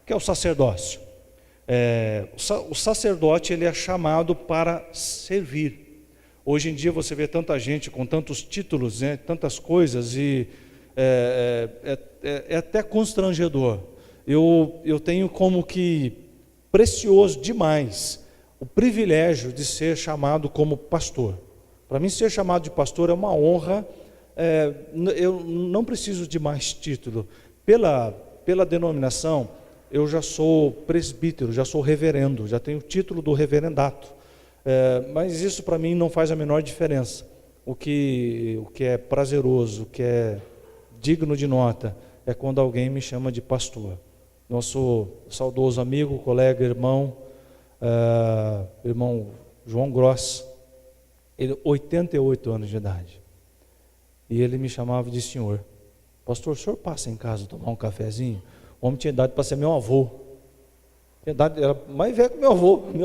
que é o sacerdócio? O sacerdote, ele é chamado para servir. Hoje em dia você vê tanta gente com tantos títulos, né, tantas coisas, e é até constrangedor. Eu tenho como que precioso demais o privilégio de ser chamado como pastor. Para mim, ser chamado de pastor é uma honra. Eu não preciso de mais título. Pela denominação, eu já sou presbítero, já sou reverendo, já tenho o título do reverendato. Mas isso para mim não faz a menor diferença. O que é prazeroso, o que é digno de nota, é quando alguém me chama de pastor. Nosso saudoso amigo, colega, irmão João Gross, ele 88 anos de idade, e ele me chamava de senhor. Pastor, o senhor passa em casa tomar um cafezinho? O homem tinha idade para ser meu avô, era mais velho que meu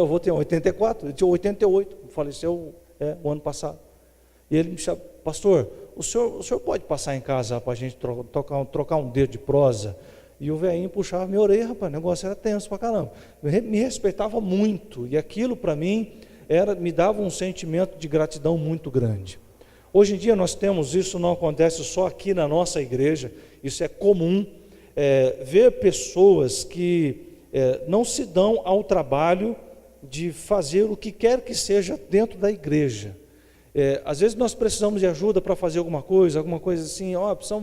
avô tem 84, ele tinha 88, faleceu o ano passado. E ele me chamou: pastor, o senhor pode passar em casa para a gente trocar um dedo de prosa? E o velhinho puxava minha orelha, rapaz, o negócio era tenso pra caramba. Me respeitava muito, e aquilo para mim me dava um sentimento de gratidão muito grande. Hoje em dia nós temos, isso não acontece só aqui na nossa igreja, isso é comum, ver pessoas que não se dão ao trabalho de fazer o que quer que seja dentro da igreja. Às vezes nós precisamos de ajuda para fazer alguma coisa assim,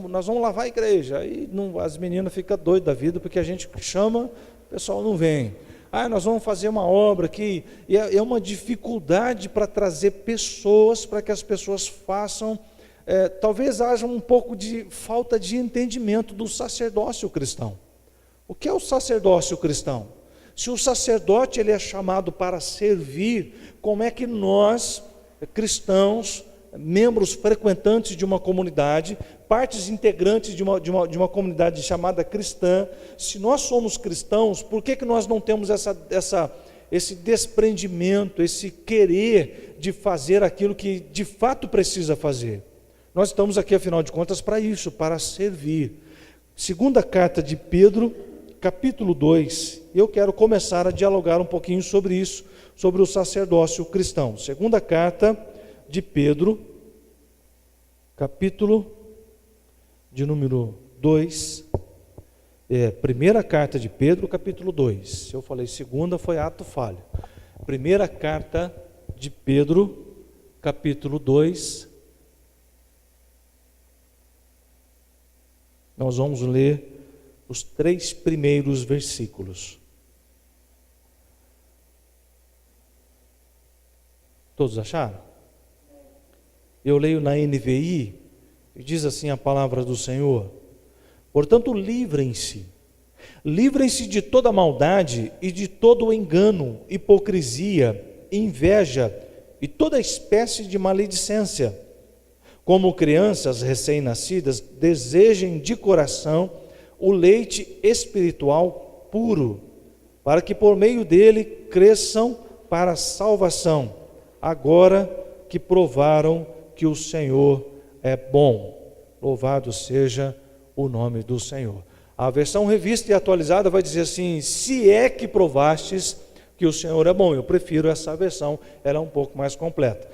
nós vamos lavar a igreja, aí as meninas ficam doidas da vida, porque a gente chama, o pessoal não vem. Nós vamos fazer uma obra aqui, e é uma dificuldade para trazer pessoas, para que as pessoas façam. Talvez haja um pouco de falta de entendimento do sacerdócio cristão. O que é o sacerdócio cristão? Se o sacerdote ele é chamado para servir, como é que nós, cristãos, membros frequentantes de uma comunidade, partes integrantes de uma comunidade chamada cristã, se nós somos cristãos, por que nós não temos esse desprendimento, esse querer de fazer aquilo que de fato precisa fazer? Nós estamos aqui, afinal de contas, para isso, para servir. Segunda carta de Pedro, capítulo 2, eu quero começar a dialogar um pouquinho sobre isso, sobre o sacerdócio cristão. Segunda carta de Pedro, capítulo de número 2, primeira carta de Pedro, capítulo 2. Se eu falei segunda, foi ato falho. Primeira carta de Pedro, capítulo 2. Nós vamos ler os 3 primeiros versículos. Todos acharam? Eu leio na NVI, e diz assim a palavra do Senhor: portanto, livrem-se de toda maldade e de todo engano, hipocrisia, inveja e toda espécie de maledicência. Como crianças recém-nascidas, desejem de coração o leite espiritual puro, para que por meio dele cresçam para a salvação, agora que provaram que o Senhor é bom. Louvado seja o nome do Senhor. A versão revista e atualizada vai dizer assim: se é que provastes que o Senhor é bom. Eu prefiro essa versão, ela é um pouco mais completa.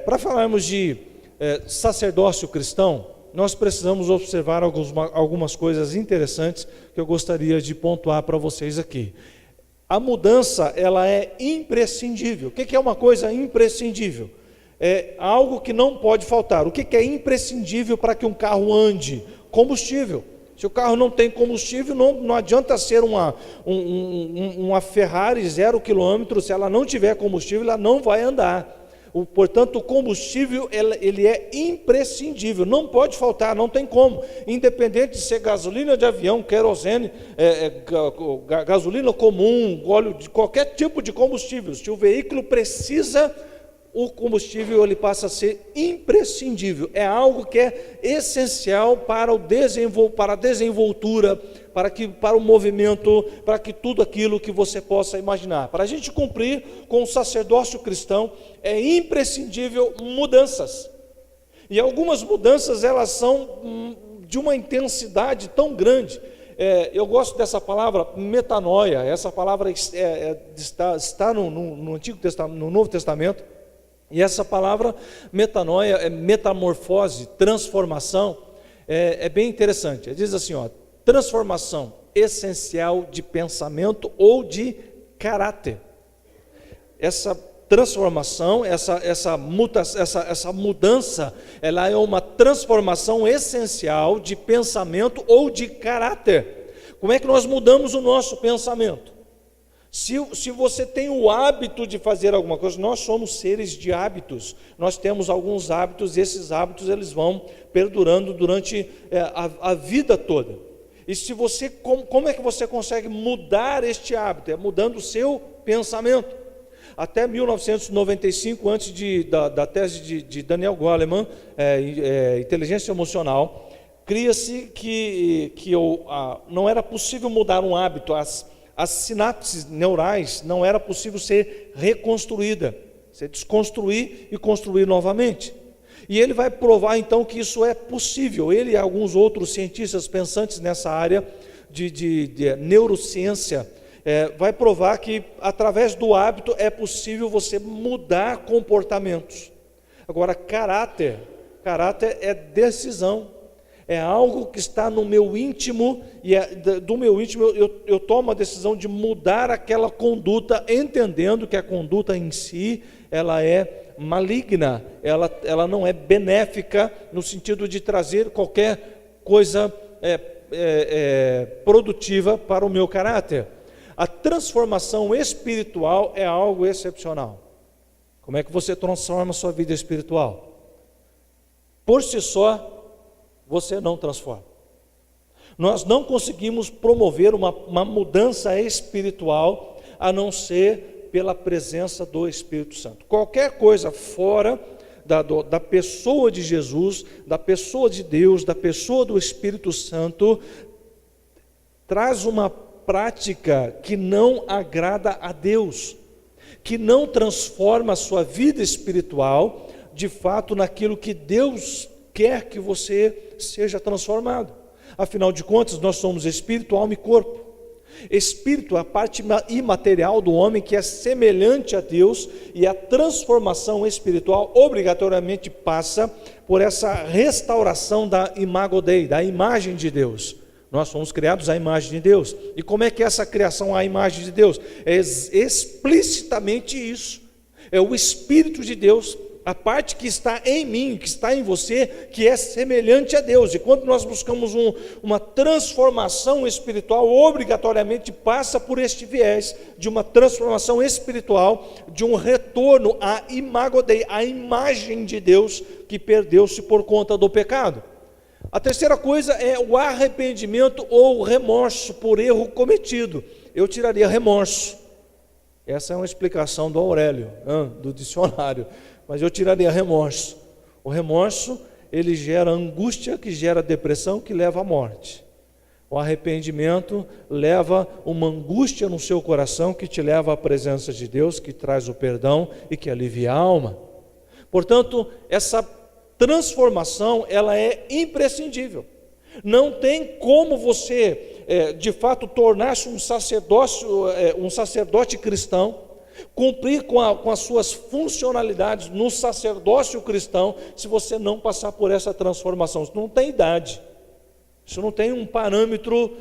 Para falarmos de sacerdócio cristão, nós precisamos observar algumas coisas interessantes que eu gostaria de pontuar para vocês aqui. A mudança, ela é imprescindível. O que é uma coisa imprescindível? É algo que não pode faltar. O que é imprescindível para que um carro ande? Combustível. Se o carro não tem combustível, não adianta ser uma Ferrari 0 km, se ela não tiver combustível, ela não vai andar. Portanto, o combustível ele é imprescindível, não pode faltar, não tem como, independente de ser gasolina de avião, querosene, gasolina comum, óleo de qualquer tipo de combustível. Se o veículo precisa, o combustível ele passa a ser imprescindível, é algo que é essencial para a desenvoltura, para o movimento, para que tudo aquilo que você possa imaginar. Para a gente cumprir com o sacerdócio cristão, é imprescindível mudanças. E algumas mudanças, elas são de uma intensidade tão grande, eu gosto dessa palavra metanoia. Essa palavra está no Antigo Testamento, no Novo Testamento. E essa palavra metanoia é metamorfose, transformação. É bem interessante. Ele diz assim, transformação essencial de pensamento ou de caráter. Essa transformação, essa mudança, ela é uma transformação essencial de pensamento ou de caráter. Como é que nós mudamos o nosso pensamento? Se você tem o hábito de fazer alguma coisa, nós somos seres de hábitos, nós temos alguns hábitos, e esses hábitos eles vão perdurando durante a vida toda. E se você, como é que você consegue mudar este hábito? É mudando o seu pensamento. Até 1995, antes da tese de Daniel Goleman, inteligência emocional, cria-se que não era possível mudar um hábito, as sinapses neurais não era possível ser reconstruída, você desconstruir e construir novamente. E ele vai provar então que isso é possível. Ele e alguns outros cientistas pensantes nessa área de neurociência vai provar que através do hábito é possível você mudar comportamentos. Agora, caráter é decisão. É algo que está no meu íntimo, e do meu íntimo eu tomo a decisão de mudar aquela conduta, entendendo que a conduta em si, ela é maligna, ela não é benéfica, no sentido de trazer qualquer coisa produtiva para o meu caráter. A transformação espiritual é algo excepcional. Como é que você transforma a sua vida espiritual? Por si só, você não transforma. Nós não conseguimos promover uma mudança espiritual a não ser pela presença do Espírito Santo. Qualquer coisa fora da pessoa de Jesus, da pessoa de Deus, da pessoa do Espírito Santo, traz uma prática que não agrada a Deus, que não transforma a sua vida espiritual de fato naquilo que Deus quer que você seja transformado. Afinal de contas, nós somos espírito, alma e corpo. Espírito é a parte imaterial do homem que é semelhante a Deus, e a transformação espiritual obrigatoriamente passa por essa restauração da imago Dei, da imagem de Deus. Nós somos criados à imagem de Deus. E como é que é essa criação à imagem de Deus? É explicitamente isso. É o Espírito de Deus, a parte que está em mim, que está em você, que é semelhante a Deus. E quando nós buscamos uma transformação espiritual, obrigatoriamente passa por este viés de uma transformação espiritual, de um retorno à imago Dei, à imagem de Deus que perdeu-se por conta do pecado. A terceira coisa é o arrependimento ou remorso por erro cometido. Eu tiraria remorso. Essa é uma explicação do Aurélio, do dicionário. Mas eu tiraria remorso. O remorso, ele gera angústia, que gera depressão, que leva à morte. O arrependimento leva uma angústia no seu coração, que te leva à presença de Deus, que traz o perdão e que alivia a alma. Portanto, essa transformação, ela é imprescindível. Não tem como você, de fato, tornar-se um sacerdote cristão, cumprir com as suas funcionalidades no sacerdócio cristão, se você não passar por essa transformação. Isso não tem idade, isso não tem um parâmetro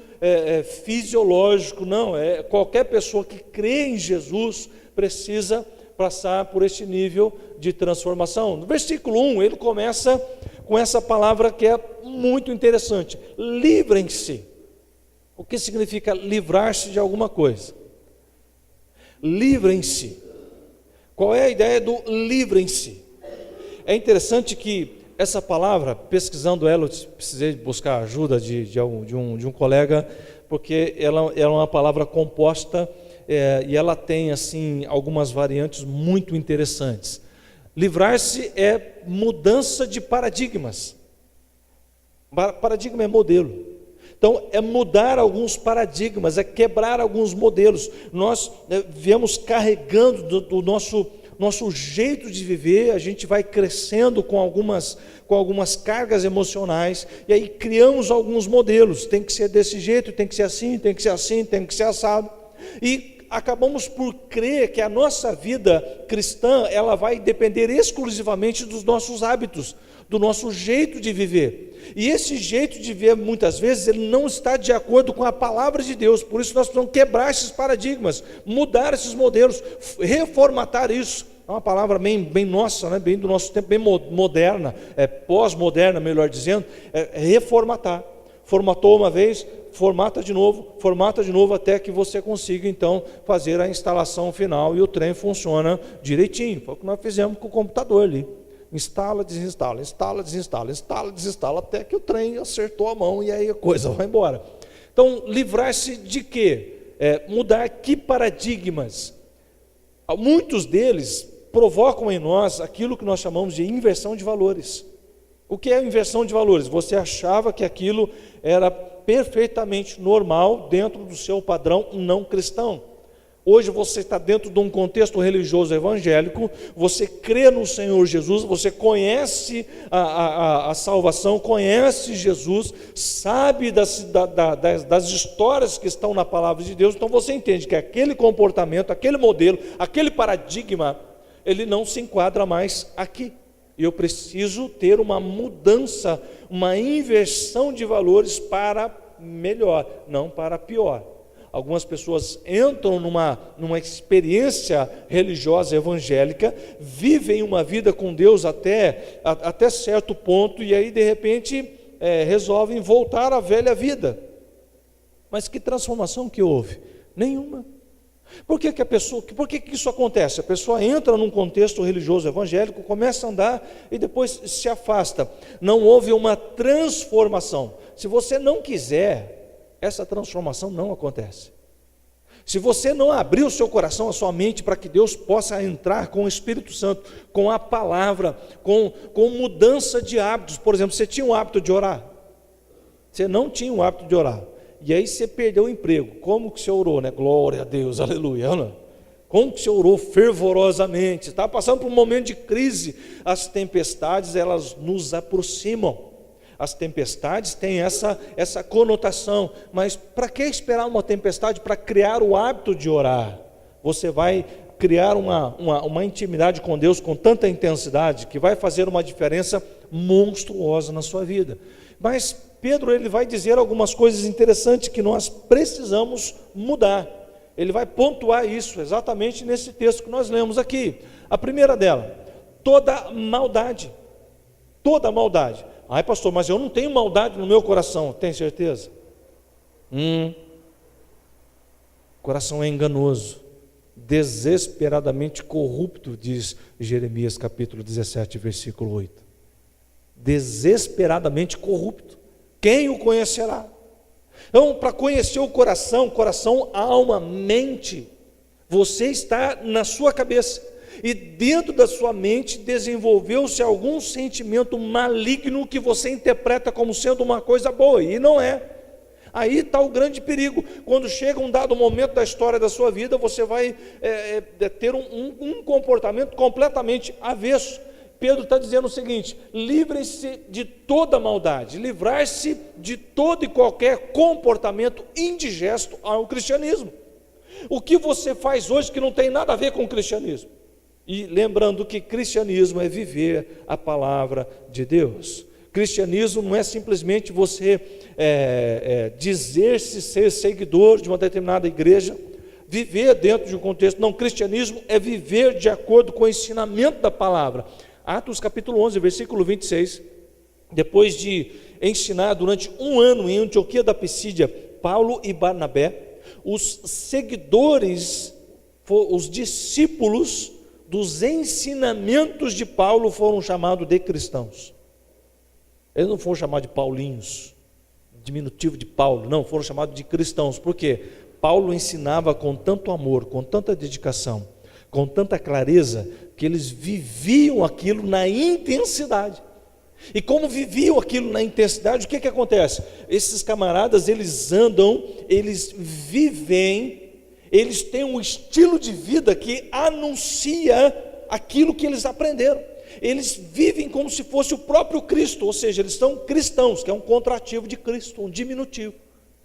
fisiológico, não. Qualquer pessoa que crê em Jesus precisa passar por este nível de transformação. No versículo 1, ele começa com essa palavra que é muito interessante: livrem-se. O que significa livrar-se de alguma coisa? Livrem-se. Qual é a ideia do livrem-se? É interessante que essa palavra, pesquisando ela, eu precisei buscar ajuda de um colega, porque ela é uma palavra composta e ela tem assim algumas variantes muito interessantes. Livrar-se é mudança de paradigmas. Paradigma é modelo. Então, é mudar alguns paradigmas, é quebrar alguns modelos. Nós viemos carregando do nosso jeito de viver, a gente vai crescendo com algumas cargas emocionais, e aí criamos alguns modelos, tem que ser desse jeito, tem que ser assim, tem que ser assim, tem que ser assado, e acabamos por crer que a nossa vida cristã, ela vai depender exclusivamente dos nossos hábitos, do nosso jeito de viver. E esse jeito de viver, muitas vezes, ele não está de acordo com a palavra de Deus. Por isso nós precisamos quebrar esses paradigmas, mudar esses modelos, reformatar isso. É uma palavra bem nossa, né? Bem do nosso tempo, bem moderna, pós-moderna, melhor dizendo, reformatar. Formatou uma vez, formata de novo, até que você consiga então fazer a instalação final e o trem funciona direitinho. Foi o que nós fizemos com o computador ali. Instala, desinstala, instala, desinstala, instala, desinstala, até que o trem acertou a mão e aí a coisa vai embora. Então, livrar-se de quê? Mudar que paradigmas? Muitos deles provocam em nós aquilo que nós chamamos de inversão de valores. O que é inversão de valores? Você achava que aquilo era perfeitamente normal dentro do seu padrão não cristão. Hoje você está dentro de um contexto religioso evangélico, você crê no Senhor Jesus, você conhece a salvação, conhece Jesus, sabe das histórias que estão na palavra de Deus, então você entende que aquele comportamento, aquele modelo, aquele paradigma, ele não se enquadra mais aqui. E eu preciso ter uma mudança, uma inversão de valores para melhor, não para pior. Algumas pessoas entram numa experiência religiosa evangélica, vivem uma vida com Deus até certo ponto, e aí de repente resolvem voltar à velha vida. Mas que transformação que houve? Nenhuma. Por que isso acontece? A pessoa entra num contexto religioso evangélico, começa a andar e depois se afasta. Não houve uma transformação. Se você não quiser, essa transformação não acontece. Se você não abrir o seu coração, a sua mente, para que Deus possa entrar com o Espírito Santo, com a palavra, com mudança de hábitos. Por exemplo, você tinha um hábito de orar? Você não tinha um hábito de orar. E aí você perdeu o emprego. Como que você orou, né? Glória a Deus, aleluia. Não? Como que você orou fervorosamente? Está passando por um momento de crise. As tempestades, elas nos aproximam. As tempestades têm essa conotação. Mas para que esperar uma tempestade para criar o hábito de orar? Você vai criar uma intimidade com Deus com tanta intensidade que vai fazer uma diferença monstruosa na sua vida. Mas Pedro, ele vai dizer algumas coisas interessantes que nós precisamos mudar. Ele vai pontuar isso exatamente nesse texto que nós lemos aqui. A primeira dela, toda maldade. Toda maldade. Ai, pastor, mas eu não tenho maldade no meu coração. Tem certeza? O coração é enganoso, desesperadamente corrupto, diz Jeremias capítulo 17, versículo 8. Desesperadamente corrupto. Quem o conhecerá? Então, para conhecer o coração, alma, mente, você está na sua cabeça, e dentro da sua mente desenvolveu-se algum sentimento maligno que você interpreta como sendo uma coisa boa, e não é. Aí está o grande perigo. Quando chega um dado momento da história da sua vida, você vai ter um comportamento completamente avesso. Pedro está dizendo o seguinte: livrem-se de toda maldade, livrar-se de todo e qualquer comportamento indigesto ao cristianismo. O que você faz hoje que não tem nada a ver com o cristianismo? E lembrando que cristianismo é viver a palavra de Deus. Cristianismo não é simplesmente você dizer-se ser seguidor de uma determinada igreja, viver dentro de um contexto. Não, cristianismo é viver de acordo com o ensinamento da palavra. Atos capítulo 11, versículo 26, depois de ensinar durante um ano em Antioquia da Pisídia, Paulo e Barnabé, os seguidores, os discípulos dos ensinamentos de Paulo foram chamados de cristãos. Eles não foram chamados de paulinhos, diminutivo de Paulo, não, foram chamados de cristãos. Por quê? Paulo ensinava com tanto amor, com tanta dedicação, com tanta clareza, que eles viviam aquilo na intensidade. E como viviam aquilo na intensidade, o que acontece? Esses camaradas, eles andam, eles vivem, eles têm um estilo de vida que anuncia aquilo que eles aprenderam. Eles vivem como se fosse o próprio Cristo, ou seja, eles são cristãos, que é um contrativo de Cristo, um diminutivo,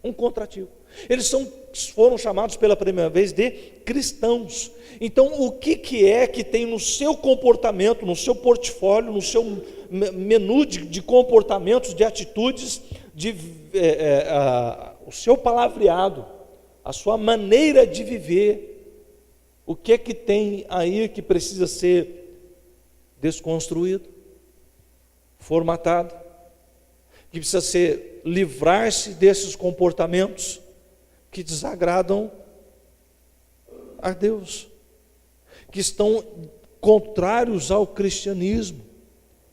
um contrativo. Eles foram chamados pela primeira vez de cristãos. Então, o que é que tem no seu comportamento, no seu portfólio, no seu menu de comportamentos, de atitudes, o seu palavreado, a sua maneira de viver? O que é que tem aí que precisa ser desconstruído, formatado, que precisa livrar-se desses comportamentos que desagradam a Deus, que estão contrários ao cristianismo,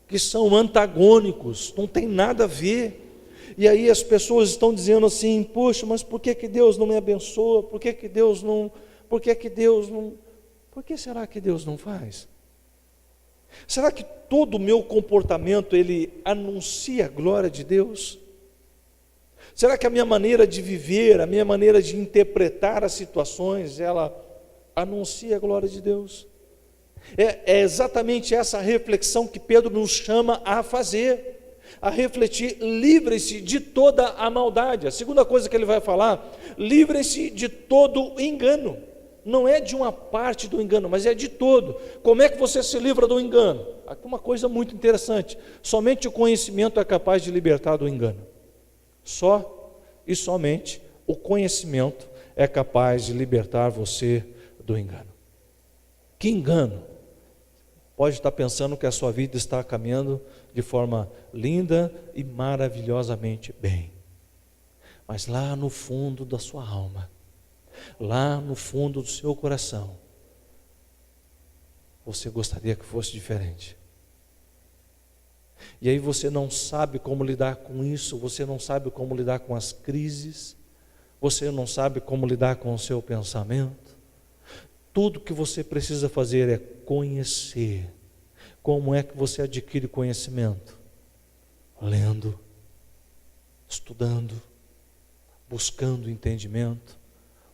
que são antagônicos, não tem nada a ver. E aí as pessoas estão dizendo assim: poxa, mas por que Deus não me abençoa? Por que Deus não? Por que será que Deus não faz? Será que todo o meu comportamento ele anuncia a glória de Deus? Será que a minha maneira de viver, a minha maneira de interpretar as situações, ela anuncia a glória de Deus? É exatamente essa reflexão que Pedro nos chama a fazer, a refletir. Livrem-se de toda a maldade. A segunda coisa que ele vai falar: livrem-se de todo engano. Não é de uma parte do engano, mas é de todo. Como é que você se livra do engano? Aqui uma coisa muito interessante: somente o conhecimento é capaz de libertar do engano. Só e somente o conhecimento é capaz de libertar você do engano. Que engano? Pode estar pensando que a sua vida está caminhando de forma linda e maravilhosamente bem, mas lá no fundo da sua alma, lá no fundo do seu coração, você gostaria que fosse diferente. E aí você não sabe como lidar com isso, você não sabe como lidar com as crises, você não sabe como lidar com o seu pensamento. Tudo que você precisa fazer é conhecer. Como é que você adquire conhecimento? Lendo, estudando, buscando entendimento,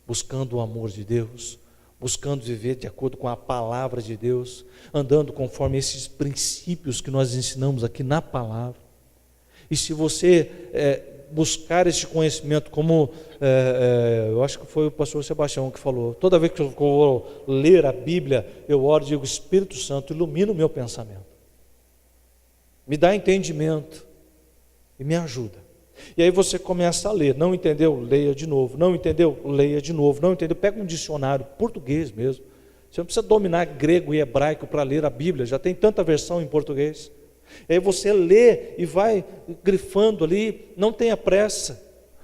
buscando o amor de Deus, buscando viver de acordo com a palavra de Deus, andando conforme esses princípios que nós ensinamos aqui na palavra. E se você buscar esse conhecimento, como eu acho que foi o pastor Sebastião que falou, toda vez que eu vou ler a Bíblia, eu oro e digo: Espírito Santo, ilumina o meu pensamento, me dá entendimento e me ajuda. E aí você começa a ler. Não entendeu? Leia de novo. Não entendeu? Leia de novo. Não entendeu? Pega um dicionário, português mesmo. Você não precisa dominar grego e hebraico para ler a Bíblia, já tem tanta versão em português. E aí você lê e vai grifando ali. Não tenha pressa.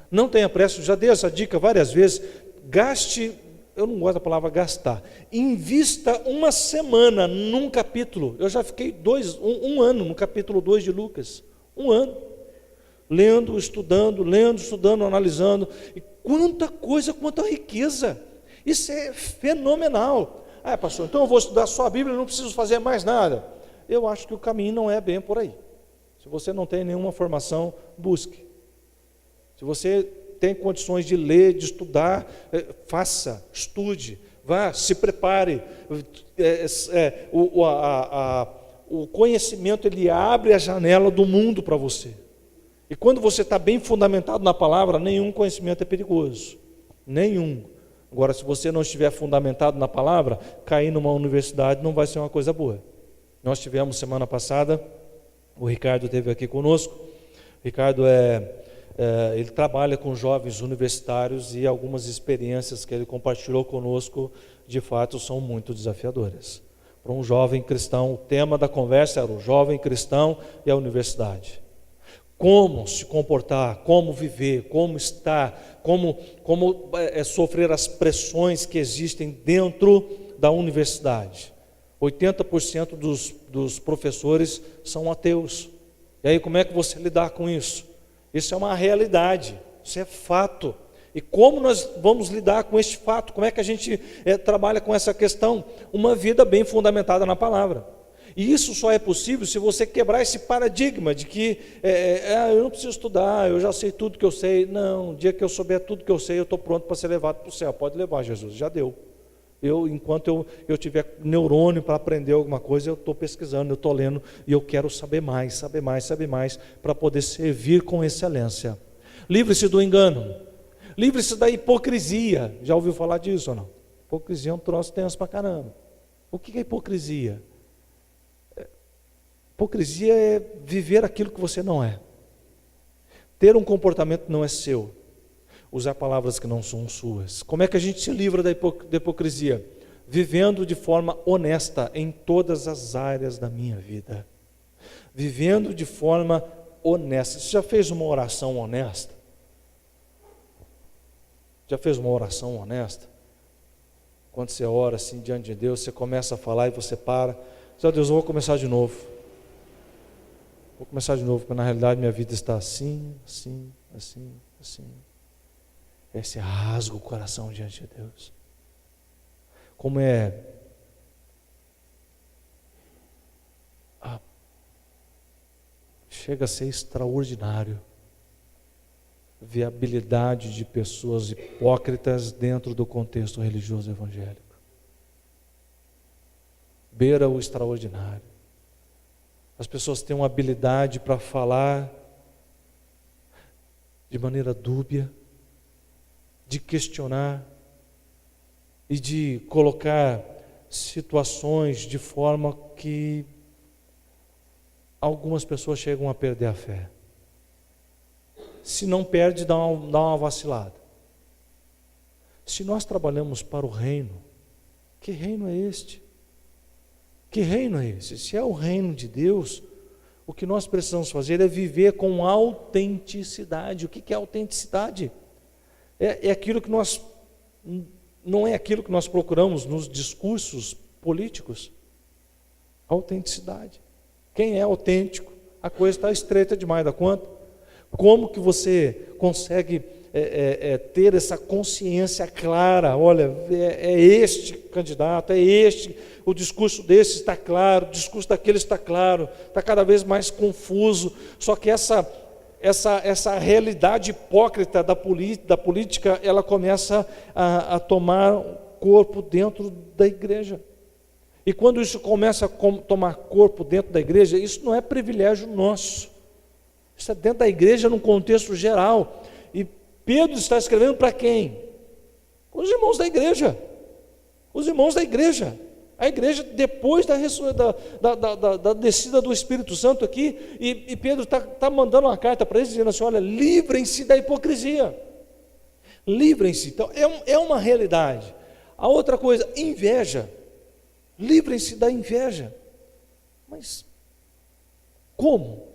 Não tenha pressa. Eu já dei essa dica várias vezes. Gaste, eu não gosto da palavra gastar, invista uma semana num capítulo. Eu já fiquei um ano no capítulo 2 de Lucas. Um ano. Lendo, estudando, analisando. E quanta coisa, quanta riqueza. Isso é fenomenal. Ah, pastor, então eu vou estudar só a Bíblia e não preciso fazer mais nada. Eu acho que o caminho não é bem por aí. Se você não tem nenhuma formação, busque. Se você tem condições de ler, de estudar, faça, estude, vá, se prepare. O conhecimento, ele abre a janela do mundo para você. E quando você está bem fundamentado na palavra, nenhum conhecimento é perigoso. Nenhum. Agora, se você não estiver fundamentado na palavra, cair numa universidade não vai ser uma coisa boa. Nós tivemos semana passada, o Ricardo esteve aqui conosco. O Ricardo ele trabalha com jovens universitários e algumas experiências que ele compartilhou conosco, de fato, são muito desafiadoras. Para um jovem cristão, o tema da conversa era o jovem cristão e a universidade. Como se comportar, como viver, como estar, como sofrer as pressões que existem dentro da universidade. 80% dos professores são ateus. E aí como é que você lidar com isso? Isso é uma realidade, isso é fato. E como nós vamos lidar com este fato? Como é que a gente trabalha com essa questão? Uma vida bem fundamentada na palavra. E isso só é possível se você quebrar esse paradigma de que eu não preciso estudar, eu já sei tudo que eu sei. Não, o dia que eu souber tudo que eu sei, eu estou pronto para ser levado para o céu. Pode levar, Jesus, já deu. Enquanto eu tiver neurônio para aprender alguma coisa, eu estou pesquisando, eu estou lendo, e eu quero saber mais, para poder servir com excelência. Livre-se do engano, livre-se da hipocrisia. Já ouviu falar disso ou não? Hipocrisia é um troço tenso para caramba. O que é hipocrisia? Hipocrisia é viver aquilo que você não é. Ter um comportamento que não é seu. Usar palavras que não são suas. Como é que a gente se livra da hipocrisia? Vivendo de forma honesta em todas as áreas da minha vida. Vivendo de forma honesta. Você já fez uma oração honesta? Já fez uma oração honesta? Quando você ora assim diante de Deus, você começa a falar e você para. Diz, Deus, eu vou começar de novo. Vou começar de novo, porque na realidade minha vida está assim. Aí você rasga o coração diante de Deus. Como chega a ser extraordinário ver a habilidade de pessoas hipócritas dentro do contexto religioso evangélico. Beira o extraordinário. As pessoas têm uma habilidade para falar de maneira dúbia, de questionar e de colocar situações de forma que algumas pessoas chegam a perder a fé. Se não perde, dá uma vacilada. Se nós trabalhamos para o reino, que reino é este? Que reino é esse? Se é o reino de Deus, o que nós precisamos fazer é viver com autenticidade. O que é autenticidade? É aquilo que nós, não é aquilo que nós procuramos nos discursos políticos. Autenticidade. Quem é autêntico? A coisa está estreita demais da conta. Como que você consegue ter essa consciência clara? Olha, é este candidato, é este, o discurso desse está claro, o discurso daquele está claro, está cada vez mais confuso. Só que essa realidade hipócrita da política, ela começa a tomar corpo dentro da igreja. E quando isso começa a tomar corpo dentro da igreja, isso não é privilégio nosso. Isso é dentro da igreja, num contexto geral. E Pedro está escrevendo para quem? Os irmãos da igreja. Os irmãos da igreja. A igreja, depois da descida do Espírito Santo aqui, e Pedro está mandando uma carta para eles, dizendo assim, olha, livrem-se da hipocrisia. Livrem-se. Então, é uma realidade. A outra coisa, inveja. Livrem-se da inveja. Mas, como?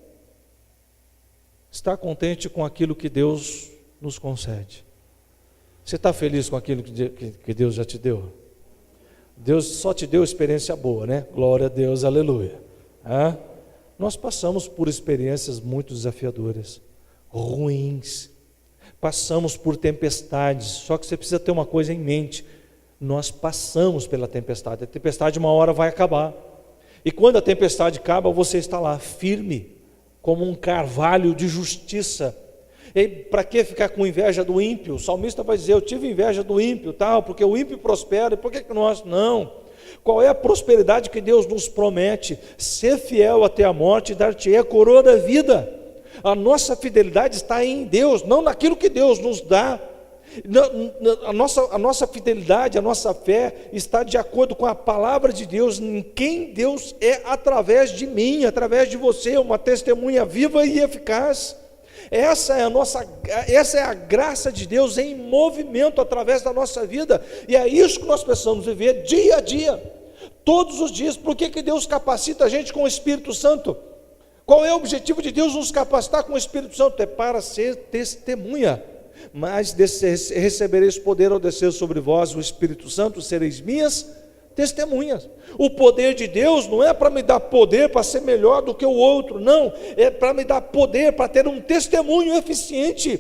Estar contente com aquilo que Deus nos concede. Você está feliz com aquilo que Deus já te deu? Deus só te deu experiência boa, né? Glória a Deus, aleluia. Nós passamos por experiências muito desafiadoras, ruins. Passamos por tempestades, só que você precisa ter uma coisa em mente. Nós passamos pela tempestade. A tempestade uma hora vai acabar. E quando a tempestade acaba, você está lá, firme, como um carvalho de justiça. E para que ficar com inveja do ímpio? O salmista vai dizer, eu tive inveja do ímpio, tal, porque o ímpio prospera, e por que nós não? Qual é a prosperidade que Deus nos promete? Ser fiel até a morte e dar-te-ei a coroa da vida. A nossa fidelidade está em Deus, não naquilo que Deus nos dá. A nossa fidelidade, a nossa fé está de acordo com a palavra de Deus, em quem Deus é através de mim, através de você, uma testemunha viva e eficaz. Essa é a graça de Deus em movimento através da nossa vida, e é isso que nós precisamos viver dia a dia, todos os dias. Por que Deus capacita a gente com o Espírito Santo? Qual é o objetivo de Deus nos capacitar com o Espírito Santo? É para ser testemunha. Mas recebereis poder ao descer sobre vós o Espírito Santo, sereis minhas testemunhas. O poder de Deus não é para me dar poder para ser melhor do que o outro, não, é para me dar poder para ter um testemunho eficiente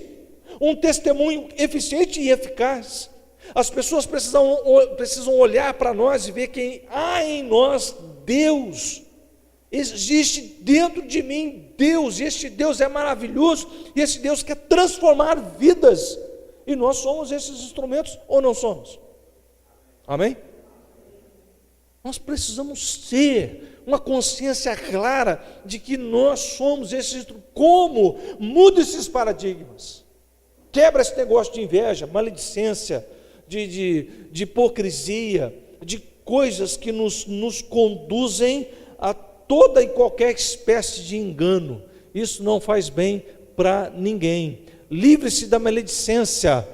e eficaz. As pessoas precisam olhar para nós e ver que há em nós Deus. Existe dentro de mim Deus, e este Deus é maravilhoso, e esse Deus quer transformar vidas, e nós somos esses instrumentos, ou não somos? Amém? Nós precisamos ter uma consciência clara de que nós somos esses. Como? Muda esses paradigmas. Quebra esse negócio de inveja, maledicência, de hipocrisia, de coisas que nos conduzem a toda e qualquer espécie de engano. Isso não faz bem para ninguém. Livre-se da maledicência.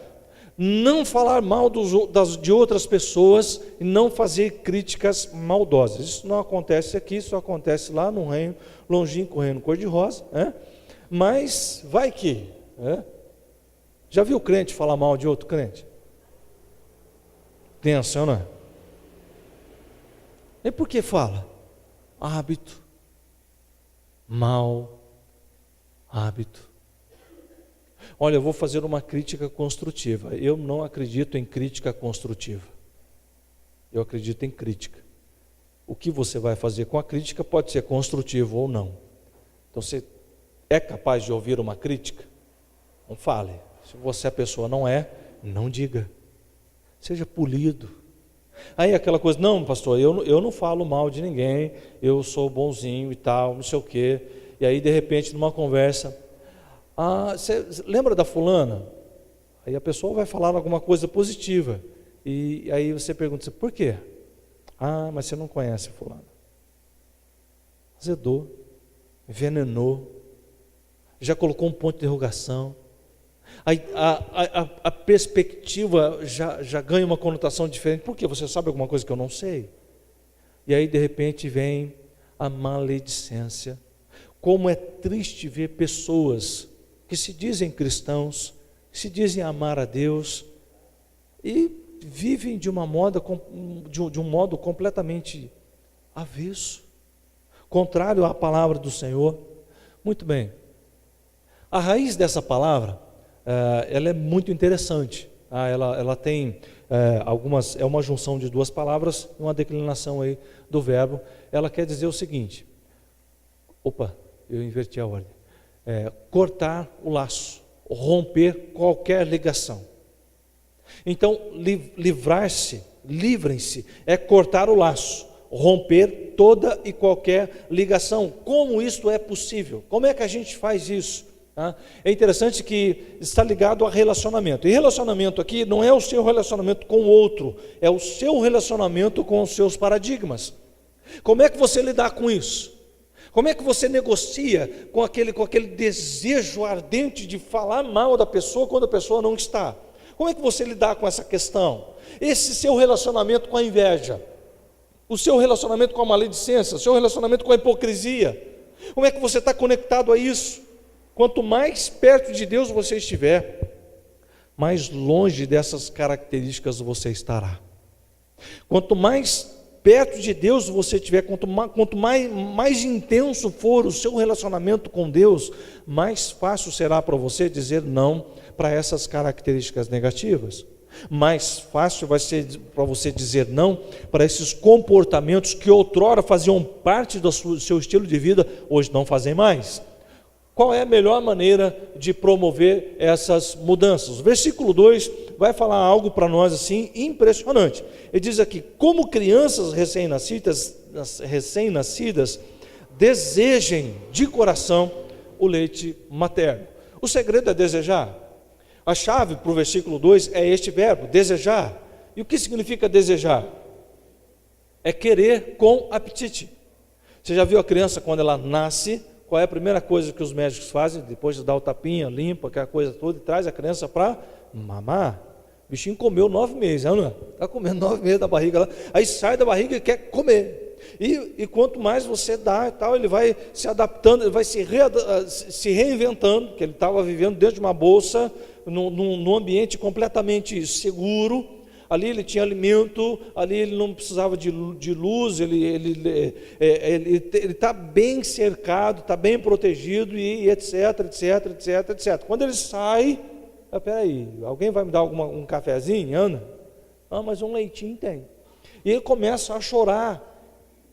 Não falar mal de outras pessoas e não fazer críticas maldosas. Isso não acontece aqui, isso acontece lá no reino, longínquo reino cor-de-rosa, mas vai que. Já viu crente falar mal de outro crente? Tenso, não é? E por que fala? Hábito, mau hábito. Olha, eu vou fazer uma crítica construtiva. Eu não acredito em crítica construtiva. Eu acredito em crítica. O que você vai fazer com a crítica pode ser construtivo ou não. Então, você é capaz de ouvir uma crítica? Não fale. Se você a pessoa não é, não diga. Seja polido. Aí aquela coisa, não, pastor, eu não falo mal de ninguém, eu sou bonzinho e tal, não sei o quê. E aí, de repente, numa conversa, você lembra da fulana? Aí a pessoa vai falar alguma coisa positiva. E aí você pergunta, por quê? Mas você não conhece fulana. Azedou, envenenou, já colocou um ponto de interrogação. Aí a perspectiva já ganha uma conotação diferente. Por quê? Você sabe alguma coisa que eu não sei? E aí de repente vem a maledicência. Como é triste ver pessoas que se dizem cristãos, que se dizem amar a Deus e vivem de um modo completamente avesso, contrário à palavra do Senhor. Muito bem, a raiz dessa palavra, ela é muito interessante. Ela tem algumas, é uma junção de duas palavras, uma declinação aí do verbo. Ela quer dizer o seguinte, eu inverti a ordem. Cortar o laço, romper qualquer ligação. Então, livrar-se, livrem-se, é cortar o laço, romper toda e qualquer ligação. Como isso é possível? Como é que a gente faz isso? É interessante que está ligado a relacionamento. E relacionamento aqui não é o seu relacionamento com o outro, é o seu relacionamento com os seus paradigmas. Como é que você lidar com isso? Como é que você negocia com aquele desejo ardente de falar mal da pessoa quando a pessoa não está? Como é que você lidar com essa questão? Esse seu relacionamento com a inveja, o seu relacionamento com a maledicência, o seu relacionamento com a hipocrisia, como é que você está conectado a isso? Quanto mais perto de Deus você estiver, mais longe dessas características você estará. Quanto mais perto de Deus você estiver, quanto mais intenso for o seu relacionamento com Deus, mais fácil será para você dizer não para essas características negativas. Mais fácil vai ser para você dizer não para esses comportamentos que outrora faziam parte do seu estilo de vida, hoje não fazem mais. Qual é a melhor maneira de promover essas mudanças? O versículo 2 vai falar algo para nós assim impressionante. Ele diz aqui, como crianças recém-nascidas desejem de coração o leite materno. O segredo é desejar. A chave para o versículo 2 é este verbo, desejar. E o que significa desejar? É querer com apetite. Você já viu a criança quando ela nasce? Qual é a primeira coisa que os médicos fazem? Depois de dar o tapinha, limpa, aquela coisa toda, e traz a criança para mamar. O bichinho comeu 9 meses, não é? Está comendo 9 meses da barriga lá, aí sai da barriga e quer comer. E quanto mais você dá e tal, ele vai se adaptando, ele vai se reinventando, que ele estava vivendo dentro de uma bolsa, num ambiente completamente seguro. Ali ele tinha alimento, ali ele não precisava de luz, ele está bem cercado, está bem protegido, e etc. Quando ele sai, peraí, alguém vai me dar um cafezinho, Ana? Mas um leitinho tem. E ele começa a chorar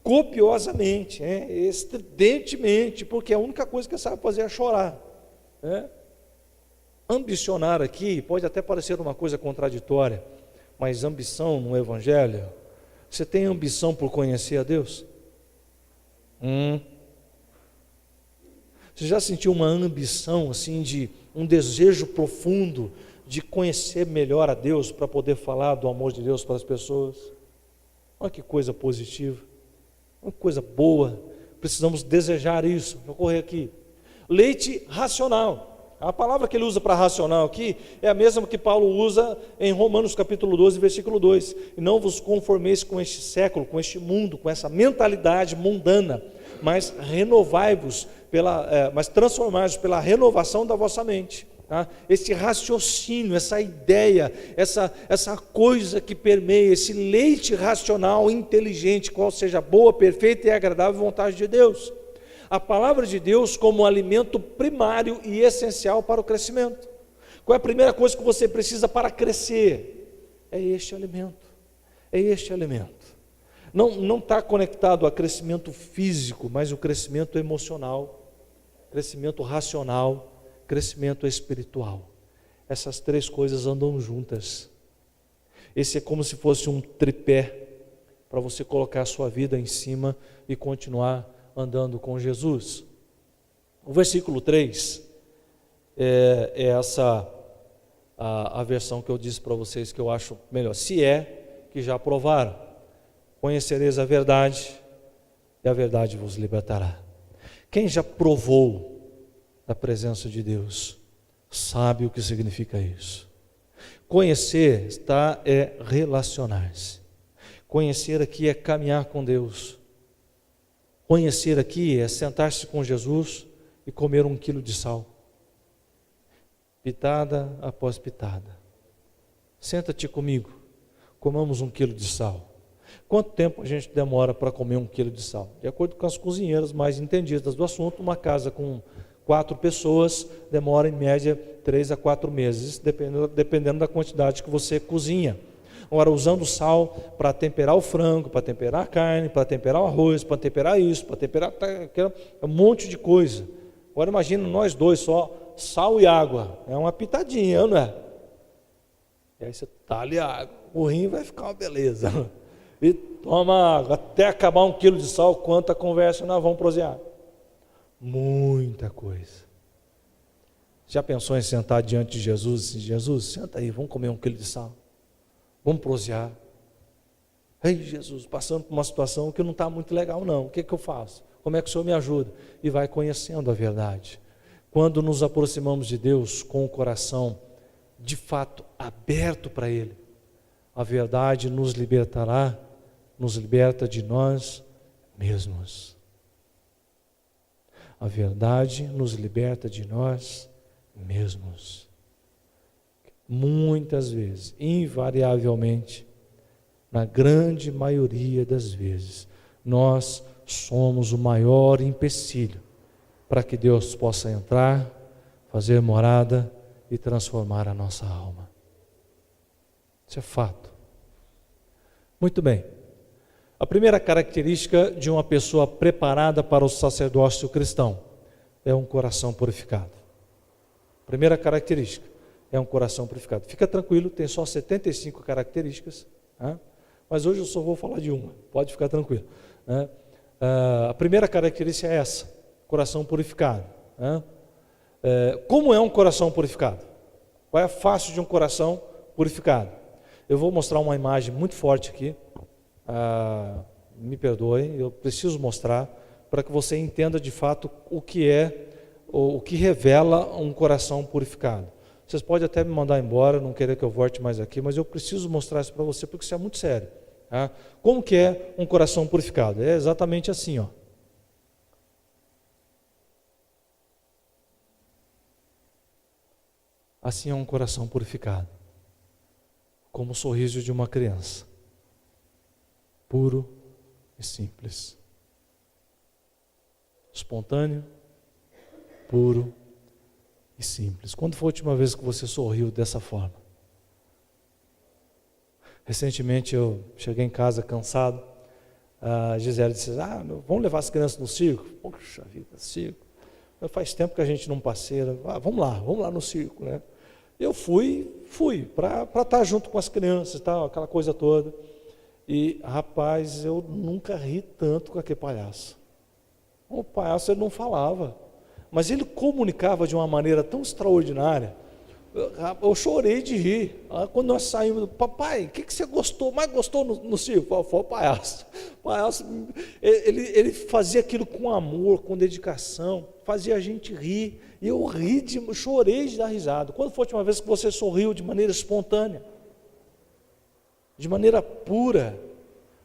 copiosamente, estridentemente, porque a única coisa que ele sabe fazer é chorar. Ambicionar aqui pode até parecer uma coisa contraditória, mas ambição no Evangelho Você tem ambição por conhecer a Deus? Você já sentiu uma ambição assim, de um desejo profundo de conhecer melhor a Deus para poder falar do amor de Deus para as pessoas? Olha que coisa positiva, uma coisa boa. Precisamos desejar isso. Vou correr aqui. Leite racional. A palavra que ele usa para racional aqui é a mesma que Paulo usa em Romanos capítulo 12, versículo 2. E não vos conformeis com este século, com este mundo, com essa mentalidade mundana, mas renovai-vos, mas transformai-vos pela renovação da vossa mente. Tá? Esse raciocínio, essa ideia, essa coisa que permeia, esse leite racional, inteligente, qual seja boa, perfeita e agradável vontade de Deus. A palavra de Deus como alimento primário e essencial para o crescimento. Qual é a primeira coisa que você precisa para crescer? É este alimento. É este alimento. Não está conectado a crescimento físico, mas o crescimento emocional, crescimento racional, crescimento espiritual. Essas três coisas andam juntas. Esse é como se fosse um tripé para você colocar a sua vida em cima e continuar andando com Jesus. O versículo 3 é essa a versão que eu disse para vocês que eu acho melhor. Se é que já provaram, conhecereis a verdade e a verdade vos libertará. Quem já provou da presença de Deus sabe o que significa isso. Conhecer é relacionar-se. Conhecer aqui é caminhar com Deus. Conhecer aqui é sentar-se com Jesus e comer 1 quilo de sal, pitada após pitada. Senta-te comigo, comamos 1 quilo de sal. Quanto tempo a gente demora para comer 1 quilo de sal? De acordo com as cozinheiras mais entendidas do assunto, uma casa com 4 pessoas demora em média 3 a 4 meses, dependendo da quantidade que você cozinha. Agora, usando sal para temperar o frango, para temperar a carne, para temperar o arroz, para temperar isso, para temperar um monte de coisa. Agora imagina nós dois só, sal e água, é uma pitadinha, não é? E aí você talha a água, o rim vai ficar uma beleza. E toma água, até acabar 1 quilo de sal, quanta conversa nós vamos prosear. Muita coisa. Já pensou em sentar diante de Jesus e dizer, Jesus, senta aí, vamos comer 1 quilo de sal. Vamos prosear. Ei, Jesus, passando por uma situação que não está muito legal não, o que eu faço? Como é que o Senhor me ajuda? E vai conhecendo a verdade. Quando nos aproximamos de Deus com o coração de fato aberto para Ele, a verdade nos libertará, nos liberta de nós mesmos. A verdade nos liberta de nós mesmos. Muitas vezes, invariavelmente, na grande maioria das vezes, nós somos o maior empecilho para que Deus possa entrar, fazer morada e transformar a nossa alma. Isso é fato. Muito bem. A primeira característica de uma pessoa preparada para o sacerdócio cristão é um coração purificado. Primeira característica é um coração purificado. Fica tranquilo, tem só 75 características, né? Mas hoje eu só vou falar de uma, pode ficar tranquilo, né? A primeira característica é essa, coração purificado, né? Como é um coração purificado? Qual é a face de um coração purificado? Eu vou mostrar uma imagem muito forte aqui, me perdoem, eu preciso mostrar para que você entenda de fato o que revela um coração purificado. Vocês podem até me mandar embora, não querer que eu volte mais aqui, mas eu preciso mostrar isso para você, porque isso é muito sério. Tá? Como que é um coração purificado? É exatamente assim, ó. Assim é um coração purificado, como o sorriso de uma criança, puro e simples, espontâneo, puro e simples. Quando foi a última vez que você sorriu dessa forma? Recentemente eu cheguei em casa cansado, a Gisele disse, vamos levar as crianças no circo? Poxa vida, circo. Faz tempo que a gente não passeia, vamos lá no circo, né? Eu fui para estar junto com as crianças, tal, aquela coisa toda. E, rapaz, eu nunca ri tanto com aquele palhaço. O palhaço ele não falava, mas ele comunicava de uma maneira tão extraordinária. Eu chorei de rir. Quando nós saímos, papai, o que você mais gostou no circo? Foi o palhaço. O palhaço, ele fazia aquilo com amor, com dedicação, fazia a gente rir. E eu chorei de dar risada. Quando foi a última vez que você sorriu de maneira espontânea? De maneira pura,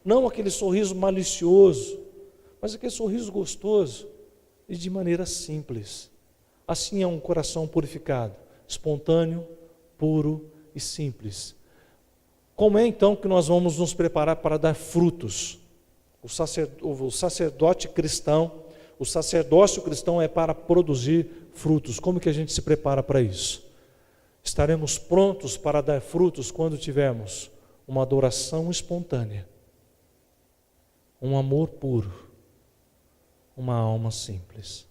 não aquele sorriso malicioso, mas aquele sorriso gostoso e de maneira simples. Assim é um coração purificado, espontâneo, puro e simples. Como é então que nós vamos nos preparar para dar frutos? O sacerdote cristão, o sacerdócio cristão é para produzir frutos. Como que a gente se prepara para isso? Estaremos prontos para dar frutos quando tivermos uma adoração espontânea, um amor puro, uma alma simples.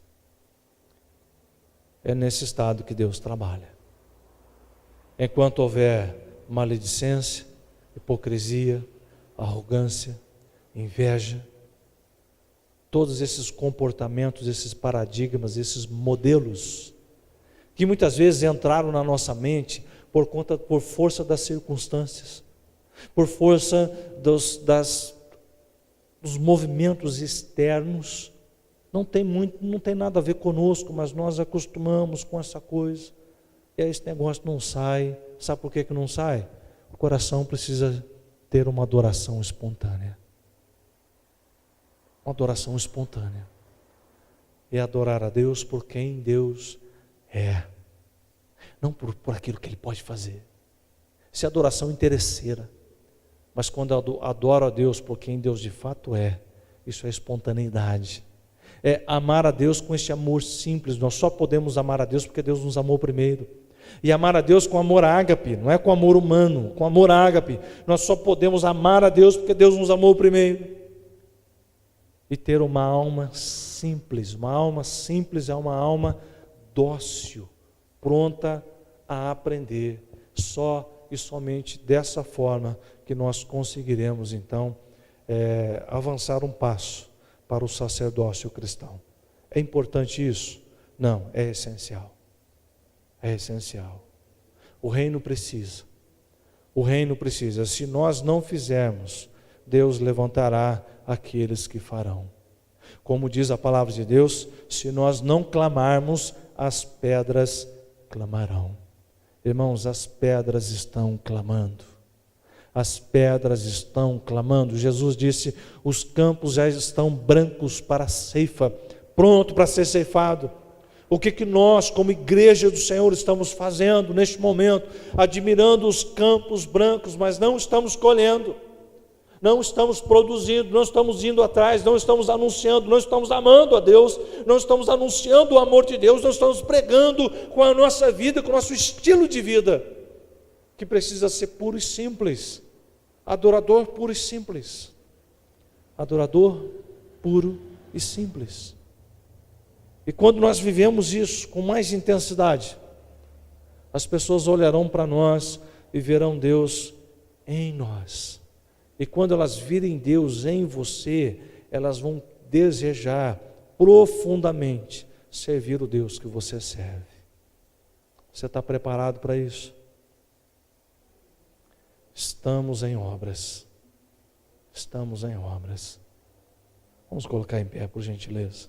É nesse estado que Deus trabalha. Enquanto houver maledicência, hipocrisia, arrogância, inveja, todos esses comportamentos, esses paradigmas, esses modelos, que muitas vezes entraram na nossa mente por força das circunstâncias, por força dos movimentos externos, não tem nada a ver conosco, mas nós acostumamos com essa coisa, e aí esse negócio não sai. Sabe por que não sai? O coração precisa ter uma adoração espontânea. Uma adoração espontânea. É adorar a Deus por quem Deus é, não por aquilo que Ele pode fazer. Isso é adoração interesseira. Mas quando eu adoro a Deus por quem Deus de fato é, isso é espontaneidade. É amar a Deus com este amor simples. Nós só podemos amar a Deus porque Deus nos amou primeiro. E amar a Deus com amor ágape, não é com amor humano, com amor ágape. Nós só podemos amar a Deus porque Deus nos amou primeiro. E ter uma alma simples. Uma alma simples é uma alma dócil, pronta a aprender. Só e somente dessa forma que nós conseguiremos então avançar um passo para o sacerdócio cristão. É importante isso? Não, é essencial. É essencial. O reino precisa. O reino precisa. Se nós não fizermos, Deus levantará aqueles que farão. Como diz a palavra de Deus, se nós não clamarmos, as pedras clamarão. Irmãos, as pedras estão clamando. As pedras estão clamando. Jesus disse, os campos já estão brancos para a ceifa, pronto para ser ceifado. O que nós, como igreja do Senhor, estamos fazendo neste momento? Admirando os campos brancos, mas não estamos colhendo, não estamos produzindo, não estamos indo atrás, não estamos anunciando, não estamos amando a Deus, não estamos anunciando o amor de Deus, não estamos pregando com a nossa vida, com o nosso estilo de vida, que precisa ser puro e simples. Adorador puro e simples. Adorador puro e simples. E quando nós vivemos isso com mais intensidade, as pessoas olharão para nós e verão Deus em nós. E quando elas virem Deus em você, elas vão desejar profundamente servir o Deus que você serve. Você está preparado para isso? Estamos em obras. Estamos em obras. Vamos colocar em pé, por gentileza.